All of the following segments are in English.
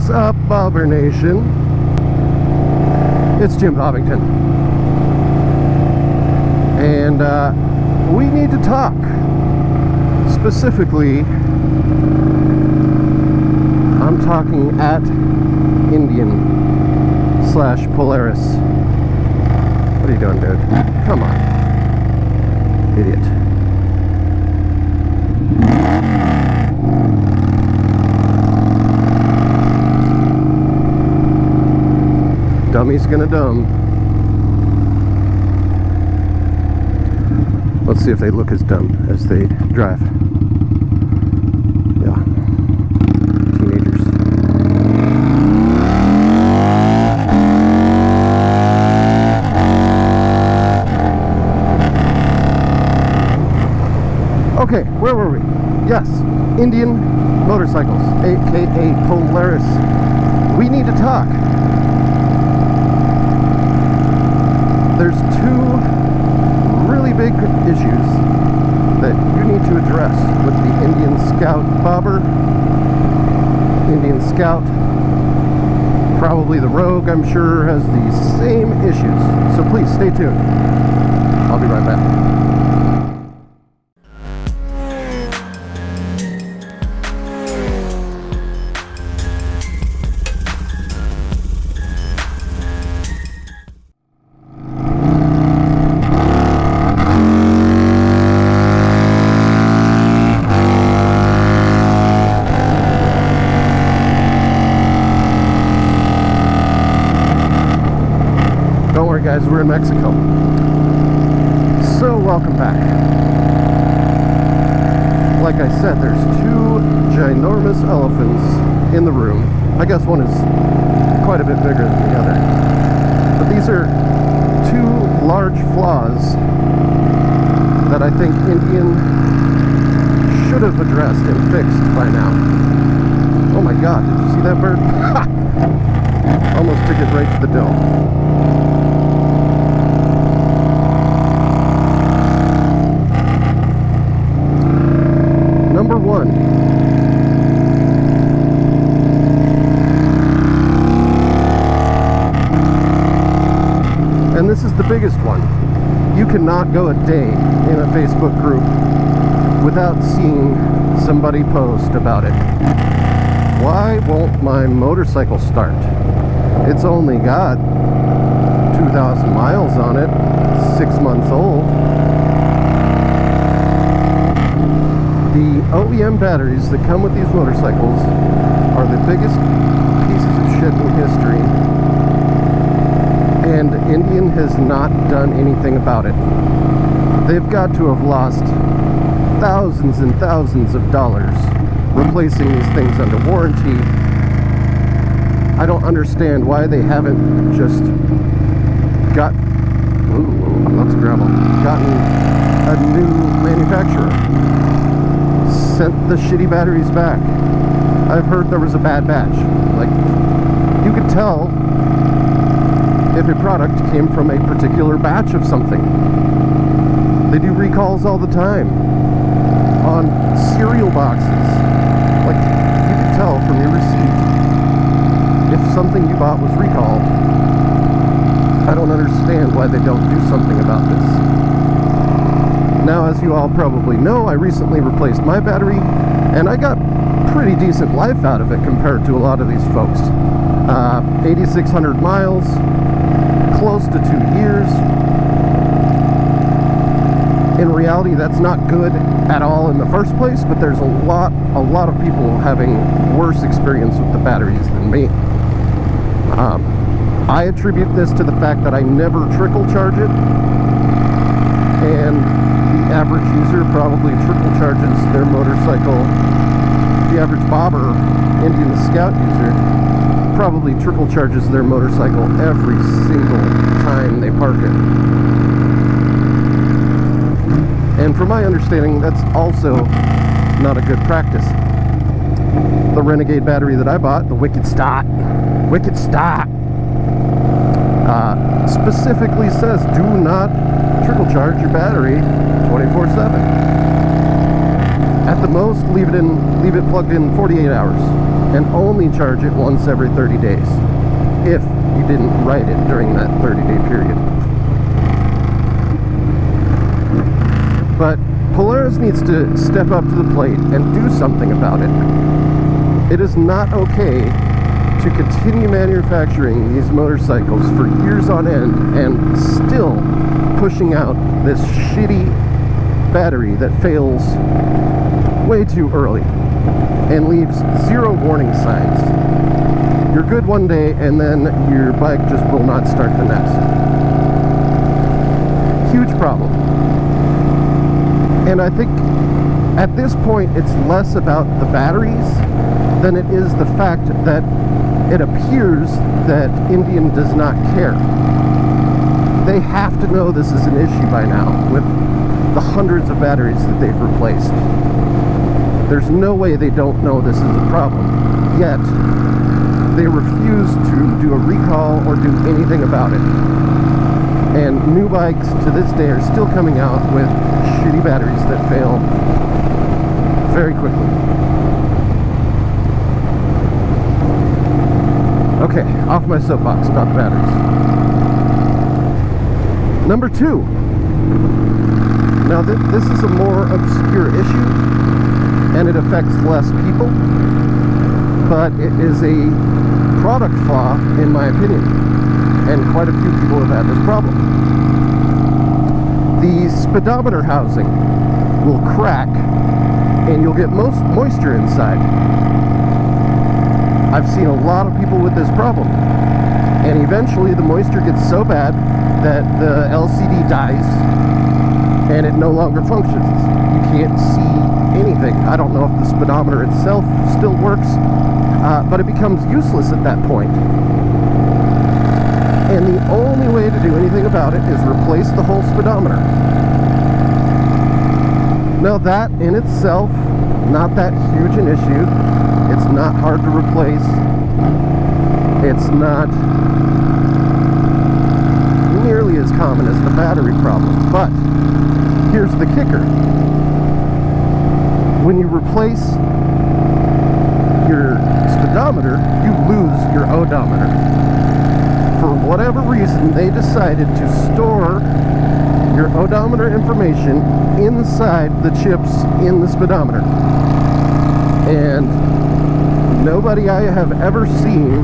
What's up, Bobber Nation? It's Jim Bobbington. And we need to talk. Specifically, I'm talking at Indian/Polaris. What are you doing, dude? Come on. Idiot. Dummy's gonna dumb. Let's see if they look as dumb as they drive. Yeah. Teenagers. Okay, where were we? Yes, Indian motorcycles, aka Polaris. We need to talk. There's two really big issues that you need to address with the Indian Scout Bobber, Indian Scout. Probably the Rogue, I'm sure, has the same issues. So please stay tuned. I'll be right back. Guys, we're in Mexico. So welcome back. Like I said, there's two ginormous elephants in the room. I guess one is quite a bit bigger than the other. But these are two large flaws that I think Indian should have addressed and fixed by now. Oh my god, did you see that bird? Almost took it right to the dome. Number one, and this is the biggest one, you cannot go a day in a Facebook group without seeing somebody post about it. Why won't my motorcycle start? It's only got 2,000 miles on it, 6 months old. The OEM batteries that come with these motorcycles are the biggest pieces of shit in history, and Indian has not done anything about it. They've got to have lost thousands and thousands of dollars replacing these things under warranty. I don't understand why they haven't just gotten a new manufacturer. Sent the shitty batteries back. I've heard there was a bad batch. Like, you could tell if a product came from a particular batch of something. They do recalls all the time on cereal boxes. Like, you could tell from your receipt if something you bought was recalled. I don't understand why they don't do something about this. Now, as you all probably know, I recently replaced my battery, and I got pretty decent life out of it compared to a lot of these folks. 8,600 miles, close to 2 years. In reality, that's not good at all in the first place, but there's a lot of people having worse experience with the batteries than me. I attribute this to the fact that I never trickle charge it, and the average user probably trickle charges their motorcycle. The average bobber, Indian Scout user, probably trickle charges their motorcycle every single time they park it. And from my understanding, that's also not a good practice. The Renegade battery that I bought, the Wicked Stock, specifically says do not trickle charge your battery 24/7. At At the most, leave it plugged in 48 hours, and only charge it once every 30 days, if you didn't write it during that 30-day period. But Polaris needs to step up to the plate and do something about it. It is not okay to continue manufacturing these motorcycles for years on end and still pushing out this shitty battery that fails way too early and leaves zero warning signs. You're good one day and then your bike just will not start the next. Huge problem. And I think at this point it's less about the batteries than it is the fact that it appears that Indian does not care. They have to know this is an issue by now with the hundreds of batteries that they've replaced. There's no way they don't know this is a problem. Yet, they refuse to do a recall or do anything about it. And new bikes to this day are still coming out with shitty batteries that fail very quickly. Okay, off my soapbox about the batteries. Number 2. Now this is a more obscure issue, and it affects less people, but it is a product flaw, in my opinion, and quite a few people have had this problem. The speedometer housing will crack, and you'll get most moisture inside. I've seen a lot of people with this problem, and eventually the moisture gets so bad that the LCD dies and it no longer functions. You can't see anything. I don't know if the speedometer itself still works, but it becomes useless at that point. And the only way to do anything about it is replace the whole speedometer. Now that in itself, not that huge an issue. It's not hard to replace. It's not nearly as common as the battery problem. But here's the kicker. When you replace your speedometer, you lose your odometer. For whatever reason, they decided to store your odometer information inside the chips in the speedometer. And nobody I have ever seen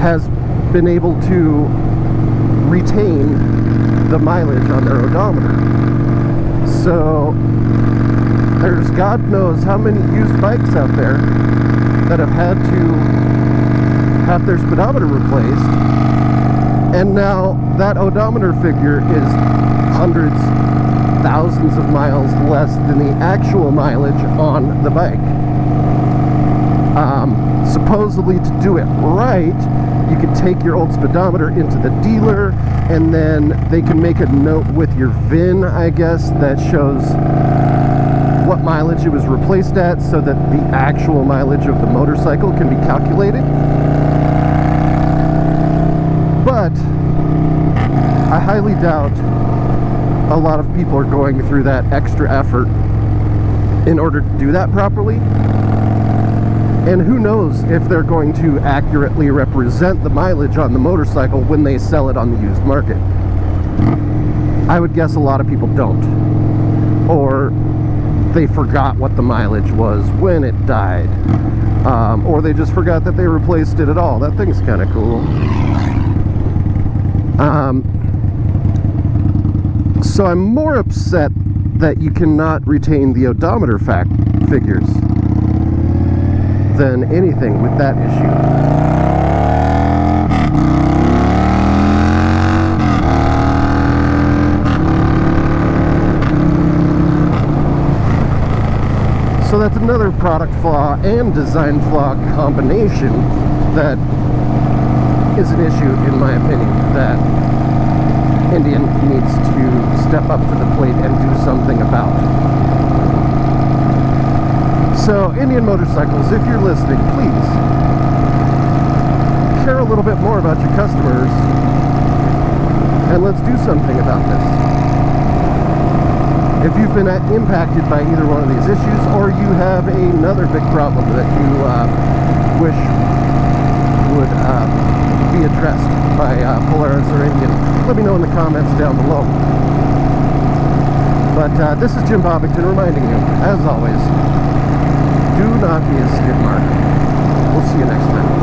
has been able to retain the mileage on their odometer. So there's God knows how many used bikes out there that have had to have their speedometer replaced, and now that odometer figure is hundreds, thousands of miles less than the actual mileage on the bike. Supposedly to do it right, you can take your old speedometer into the dealer, and then they can make a note with your VIN, I guess, that shows what mileage it was replaced at, so that the actual mileage of the motorcycle can be calculated. But I highly doubt a lot of people are going through that extra effort in order to do that properly. And who knows if they're going to accurately represent the mileage on the motorcycle when they sell it on the used market. I would guess a lot of people don't. Or they forgot what the mileage was when it died. Or they just forgot that they replaced it at all. That thing's kind of cool. So I'm more upset that you cannot retain the odometer figures than anything with that issue. So that's another product flaw and design flaw combination that is an issue, in my opinion, that Indian needs to step up to the plate and do something about. So, Indian Motorcycles, if you're listening, please care a little bit more about your customers, and let's do something about this. If you've been impacted by either one of these issues, or you have another big problem that you wish would be addressed by Polaris or Indian, let me know in the comments down below. But this is Jim Bobbington reminding you, as always, do not be a skid mark. We'll see you next time.